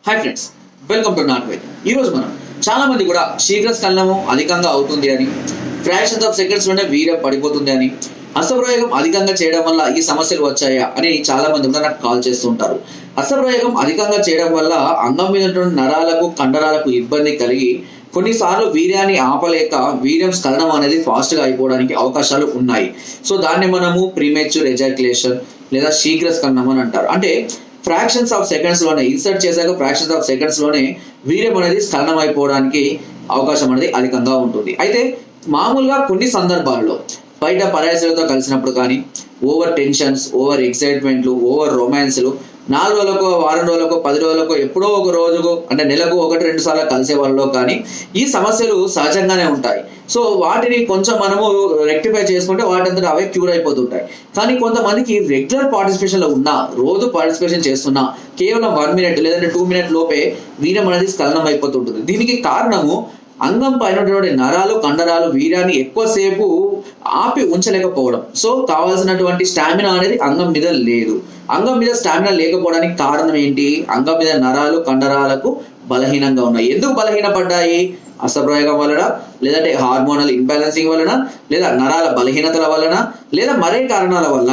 Hi friends, welcome to not వైద్యం. ఈరోజు మనం చాలా మంది కూడా శీఘ్రస్ఖలనము అధికంగా అవుతుంది అని, ఫ్రాక్షన్స్ ఆఫ్ సెకండ్స్ లోనే వీర్యం పడిపోతుంది అని, అస్త్రప్రయోగం అధికంగా చేయడం వల్ల ఈ సమస్యలు వచ్చాయా అని చాలా మంది కూడా నాకు కాల్ చేస్తూ ఉంటారు. అస్త్రప్రయోగం అధికంగా చేయడం వల్ల అంగం మీద ఉన్నటువంటి నరాలకు కండరాలకు ఇబ్బంది కలిగి కొన్నిసార్లు వీర్యాన్ని ఆపలేక వీర్యం స్ఖలనం అనేది ఫాస్ట్ గా అయిపోవడానికి అవకాశాలు ఉన్నాయి. సో దాన్ని మనము ప్రీమెచ్యూర్ ఎజాక్యులేషన్ లేదా శీఘ్ర స్ఖలనం అని అంటారు. అంటే ఫ్రాక్షన్స్ ఆఫ్ సెకండ్స్ లోనే ఇన్సర్ట్ చేశాక ఫ్రాక్షన్స్ ఆఫ్ సెకండ్స్ లోనే వీర్యం అనేది స్ఖలనం అయిపోవడానికి అవకాశం అనేది అధికంగా ఉంటుంది. అయితే మామూలుగా కొన్ని సందర్భాల్లో బయట పరాయసులతో కలిసినప్పుడు కానీ, ఓవర్ టెన్షన్స్, ఓవర్ ఎక్సైట్మెంట్లు, ఓవర్ రొమాన్స్లు 4 రోజులకో, వారం రోజులకో, 10 రోజులకో, ఎప్పుడో ఒక రోజుకో అంటే నెలకు 1-2 సార్లు కలిసే వాళ్ళలో కానీ ఈ సమస్యలు సహజంగానే ఉంటాయి. సో వాటిని కొంచెం మనము రెక్టిఫై చేసుకుంటే వాటంతట అవే క్యూర్ అయిపోతుంటాయి. కానీ కొంతమందికి రెగ్యులర్ పార్టిసిపేషన్లో ఉన్నా, రోజు పార్టిసిపేషన్ చేస్తున్నా, కేవలం 1 మినిట్ లేదంటే 2 మినిట్ లోపే వీర్యం అనేది స్ఖలనం అయిపోతుంటుంది. దీనికి కారణము అంగం పైన నరాలు, కండరాలు వీర్యాన్ని ఎక్కువసేపు ఆపి ఉంచలేకపోవడం. సో కావాల్సినటువంటి స్టామినా అనేది అంగం మీద లేదు. అంగం మీద స్టామినా లేకపోవడానికి కారణం ఏంటి? అంగం మీద నరాలు, కండరాలకు బలహీనంగా ఉన్నాయి. ఎందుకు బలహీనపడ్డాయి? అస్త్రప్రయోగం వలన, లేదంటే హార్మోనల్ ఇంబ్యాలెన్సింగ్ వలన, లేదా నరాల బలహీనతల వలన, లేదా మరే కారణాల వల్ల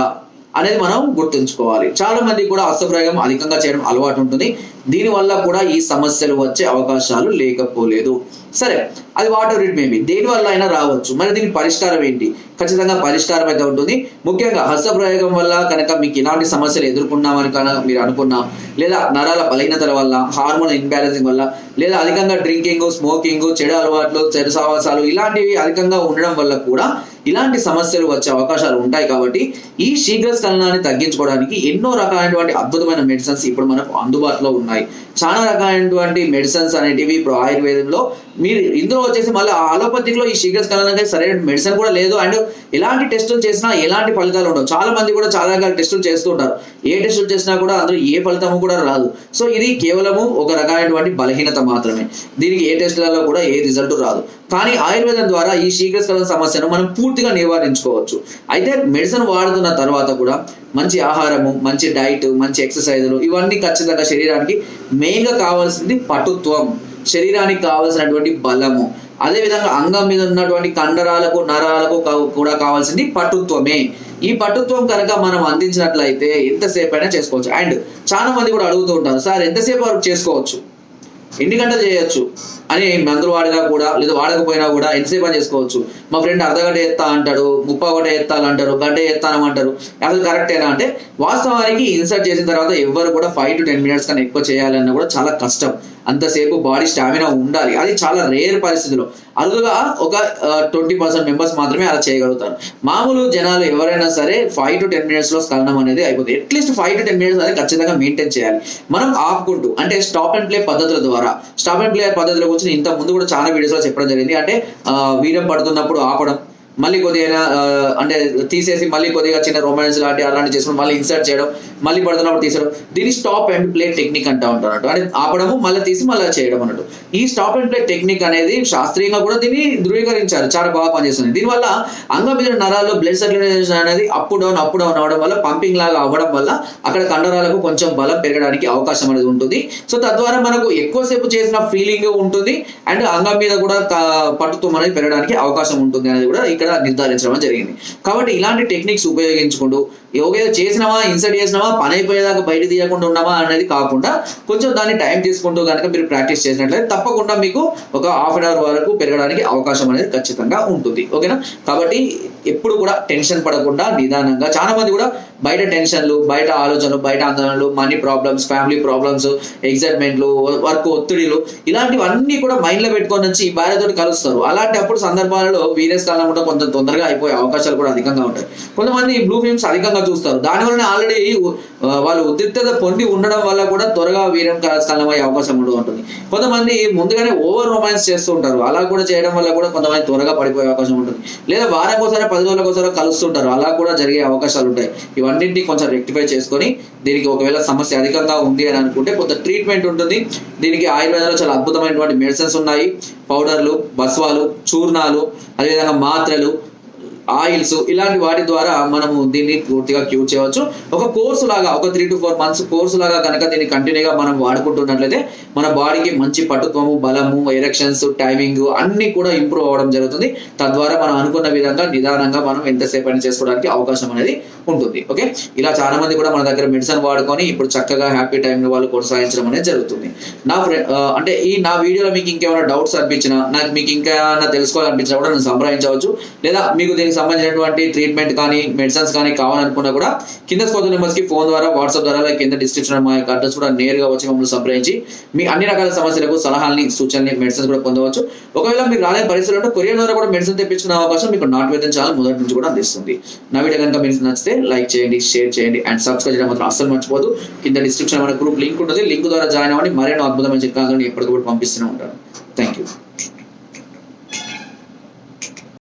అనేది మనం గుర్తుంచుకోవాలి. చాలా మంది కూడా అస్త్రప్రయోగం అధికంగా చేయడం అలవాటు ఉంటుంది. దీనివల్ల కూడా ఈ సమస్యలు వచ్చే అవకాశాలు లేకపోలేదు. సరే, అది వాటర్ ఇట్ మేబీ దేనివల్ల అయినా రావచ్చు. మరి దీనికి పరిష్కారం ఏంటి? ఖచ్చితంగా పరిష్కారం అయితే ఉంటుంది. ముఖ్యంగా హస్తప్రయోగం వల్ల కనుక మీకు ఇలాంటి సమస్యలు ఎదుర్కొన్నామని కనుక మీరు అనుకున్నా, లేదా నరాల బలహీనతల వల్ల, హార్మోన్ ఇన్బ్యాలెన్సింగ్ వల్ల, లేదా అధికంగా డ్రింకింగ్, స్మోకింగ్, చెడు అలవాట్లు, చెడు సావాసాలు ఇలాంటివి అధికంగా ఉండడం వల్ల కూడా ఇలాంటి సమస్యలు వచ్చే అవకాశాలు ఉంటాయి. కాబట్టి ఈ శీఘ్ర స్ఖలనాన్ని తగ్గించుకోవడానికి ఎన్నో రకాలైనటువంటి అద్భుతమైన మెడిసిన్స్ ఇప్పుడు మనకు అందుబాటులో ఉన్నాయి. చాలా రకాలైనటువంటి మెడిసిన్స్ అనేటివి ఇప్పుడు ఆయుర్వేదంలో మీరు ఇందులో వచ్చేసి మళ్ళీ అలోపతిలో ఈ శీఘ్ర స్ఖలనానికి సరైన మెడిసిన్ కూడా లేదు. అండ్ ఎలాంటి టెస్టులు చేసినా ఎలాంటి ఫలితాలు ఉండవు. చాలా మంది కూడా చాలా రకాల టెస్టులు చేస్తుంటారు. ఏ టెస్టులు చేసినా కూడా అందులో ఏ ఫలితము కూడా రాదు. సో ఇది కేవలము ఒక రకమైనటువంటి బలహీనత మాత్రమే. దీనికి ఏ టెస్టులలో కూడా ఏ రిజల్ట్ రాదు. కానీ ఆయుర్వేదం ద్వారా ఈ శీఘ్ర స్ఖలన సమస్యను మనం పూర్తిగా నివారించుకోవచ్చు. అయితే మెడిసిన్ వాడుతున్న తర్వాత కూడా మంచి ఆహారము, మంచి డైట్, మంచి ఎక్సర్సైజులు ఇవన్నీ ఖచ్చితంగా శరీరానికి మెయిన్గా కావాల్సింది పటుత్వం, శరీరానికి కావాల్సినటువంటి బలము. అదేవిధంగా అంగం మీద ఉన్నటువంటి కండరాలకు, నరాలకు కూడా కావాల్సింది పటుత్వమే. ఈ పటుత్వం కనుక మనం అందించినట్లయితే ఎంతసేపు అయినా చేసుకోవచ్చు. అండ్ చాలా మంది కూడా అడుగుతూ ఉంటారు, సార్ ఎంతసేపు వరకు చేసుకోవచ్చు, ఎన్ని గంటలు చేయొచ్చు అని. మందులు వాడినా కూడా లేదా వాడకపోయినా కూడా ఎంతసేపు అని చేసుకోవచ్చు. మా ఫ్రెండ్ అర్ధగంట ఎత్తా అంటాడు, 30 గంట ఎత్తాలంటారు, గంట ఎత్తానమంటారు. అసలు కరెక్టేనా అంటే వాస్తవానికి ఇన్సర్ట్ చేసిన తర్వాత ఎవ్వరు కూడా 5 to 10 minutes కన్నా ఎక్కువ చేయాలన్నా కూడా చాలా కష్టం. అంతసేపు బాడీ స్టామినా ఉండాలి. అది చాలా రేర్ పరిస్థితిలో, అరుదుగా ఒక 20% మెంబర్స్ మాత్రమే అలా చేయగలుగుతారు. మామూలు జనాలు ఎవరైనా సరే 5 to 10 minutes లో స్ఖలనం అనేది అయిపోతుంది. అట్లీస్ట్ 5 to 10 minutes అనేది ఖచ్చితంగా మెయింటైన్ చేయాలి. మనం ఆపుకుంటూ అంటే స్టాప్ అండ్ ప్లే పద్ధతుల ద్వారా, స్టాప్ అండ్ ప్లే పద్ధతుల గురించి ఇంత ముందు కూడా చాలా వీడియోస్లో చెప్పడం జరిగింది. అంటే వీర్యం పడుతున్నప్పుడు ఆపడం, మళ్ళీ కొద్దిగా అంటే తీసేసి మళ్ళీ కొద్దిగా చిన్న రొమాన్స్ అలాంటి చేసుకుని మళ్ళీ ఇన్సర్ట్ చేయడం, మళ్ళీ పడుతున్నప్పుడు తీసడం, దీన్ని స్టాప్ అండ్ ప్లే టెక్నిక్ అంటూ ఉంటారు అన్నట్టు. అంటే ఆపడము, మళ్ళీ తీసి మళ్ళీ చేయడం అన్నట్టు. ఈ స్టాప్ అండ్ ప్లే టెక్నిక్ అనేది శాస్త్రీయంగా కూడా దీన్ని ధృవీకరించారు, చాలా బాగా పనిచేస్తుంది. దీనివల్ల అంగం మీద నరాల్లో బ్లడ్ సర్క్యులేషన్ అనేది అప్ డౌన్ అవడం వల్ల, పంపింగ్ లాగా అవ్వడం వల్ల అక్కడ కండరాలకు కొంచెం బలం పెరగడానికి అవకాశం అనేది ఉంటుంది. సో తద్వారా మనకు ఎక్కువసేపు చేసిన ఫీలింగ్ ఉంటుంది అండ్ అంగం మీద కూడా పట్టుత్వం అనేది పెరగడానికి అవకాశం ఉంటుంది అనేది కూడా ఇక్కడ నిర్ధారించడం జరిగింది. కాబట్టి ఇలాంటి టెక్నిక్స్ ఉపయోగించుకుంటూ ఏదో చేసినామా, ఇన్సర్ట్ చేసినామా, పని అయిపోయేదాకా బయట తీయకుండా ఉన్నామా అనేది కాకుండా కొంచెం దాన్ని టైం తీసుకుంటూ కనుక మీరు ప్రాక్టీస్ చేసినట్లయితే తప్పకుండా మీకు ఒక హాఫ్ అన్ అవర్ వరకు పెరగడానికి అవకాశం అనేది ఖచ్చితంగా ఉంటుంది. ఓకేనా? కాబట్టి ఎప్పుడు కూడా టెన్షన్ పడకుండా నిదానంగా, చాలా మంది కూడా బయట టెన్షన్లు, బయట ఆలోచనలు, బయట ఆందోళనలు, మనీ ప్రాబ్లమ్స్, ఫ్యామిలీ ప్రాబ్లమ్స్, ఎగ్జైట్మెంట్లు, వర్క్ ఒత్తిడిలు ఇలాంటివన్నీ కూడా మైండ్లో పెట్టుకొని వచ్చి ఈ భార్యతోటి కలుస్తారు. అలాంటప్పుడు సందర్భాలలో వీరియస్ కాలం కూడా కొంచెం తొందరగా అయిపోయే అవకాశాలు కూడా అధికంగా ఉంటాయి. కొంతమంది బ్లూ ఫిల్మ్స్ అధికంగా చూస్తారు. దానివల్ల ఆల్రెడీ వాళ్ళు ఉద్రిక్తత పొంది ఉండడం వల్ల కూడా త్వరగా వీర్యం స్ఖలనం అయ్యే అవకాశం ఉంటుంది. కొంతమంది ముందుగానే ఓవర్ రొమాన్స్ చేస్తూ ఉంటారు. అలా కూడా చేయడం వల్ల కూడా కొంతమంది త్వరగా పడిపోయే అవకాశం ఉంటుంది. లేదా వారానికోసారి 10 రోజులకోసారి కలుస్తుంటారు. అలా కూడా జరిగే అవకాశాలు ఉంటాయి. ఇవన్నింటినీ కొంచెం రెక్టిఫై చేసుకొని దీనికి ఒకవేళ సమస్య అధికంగా ఉంది అని అనుకుంటే కొంత ట్రీట్మెంట్ ఉంటుంది. దీనికి ఆయుర్వేదంలో చాలా అద్భుతమైనటువంటి మెడిసిన్స్ ఉన్నాయి. పౌడర్లు, బస్వాలు, చూర్ణాలు, అదేవిధంగా మాత్రలు, ఆయిల్స్ ఇలాంటి వాటి ద్వారా మనము దీన్ని పూర్తిగా క్యూర్ చేయవచ్చు. ఒక కోర్సు లాగా ఒక 3 to 4 months కోర్సు లాగా కనుక దీన్ని కంటిన్యూగా మనం వాడుకుంటున్నట్లయితే మన బాడీకి మంచి పటుత్వము, బలము, ఎరెక్షన్స్, టైమింగ్ అన్ని కూడా ఇంప్రూవ్ అవ్వడం జరుగుతుంది. తద్వారా మనం అనుకున్న విధంగా నిదానంగా మనం ఎంతసేపు అయినా చేసుకోవడానికి అవకాశం అనేది ఉంటుంది. ఓకే, ఇలా చాలా మంది కూడా మన దగ్గర మెడిసిన్ వాడుకొని ఇప్పుడు చక్కగా హ్యాపీ టైం వాళ్ళు కొనసాగించడం అనేది జరుగుతుంది. అంటే నా వీడియోలో మీకు ఇంకేమైనా డౌట్స్ అనిపించినా, నాకు మీకు ఇంకా తెలుసుకోవాలనిపించినా కూడా నన్ను సంప్రదించవచ్చు. లేదా మీకు దీనికి సంబంధించినటువంటి ట్రీట్మెంట్ కానీ మెడిసిన్స్ కానీ కావాలనుకున్నా కూడా కింద స్క్రోల్ నెంబర్స్ కి ఫోన్ ద్వారా, వాట్సాప్ ద్వారా, లేదా కింద డిస్క్రిప్షన్ మా యొక్క అడ్రస్ కూడా నేరుగా వచ్చి మమ్మల్ని సంప్రదించి మీ అన్ని రకాల సమస్యలకు సలహాలని, సూచనని, మెడిసిన్స్ కూడా పొందవచ్చు. ఒకవేళ మీరు రాలేని పరిస్థితులు ఉంటే కొరియర్ ద్వారా కూడా మెడిసిన్ తెప్పించుకునే అవకాశం మీకు నాటు వైద్యం ఛానల్ మొదటి నుంచి కూడా అందిస్తుంది. నా వీడియో కనుక మీకు నచ్చితే లైక్ చేయండి, షేర్ చేయండి అండ్ సబ్స్క్రైబ్ చేయడం మాత్రం అస్సలు మర్చిపోదు. కింద డిస్క్రిప్షన్ మన గ్రూప్ లింక్ ఉంటుంది, లింక్ ద్వారా జాయిన్ అవ్వండి. మరెన్నో అద్భుతమైన చిట్కాలను ఎప్పటికప్పుడు పంపిస్తూనే ఉంటాను. Thank you.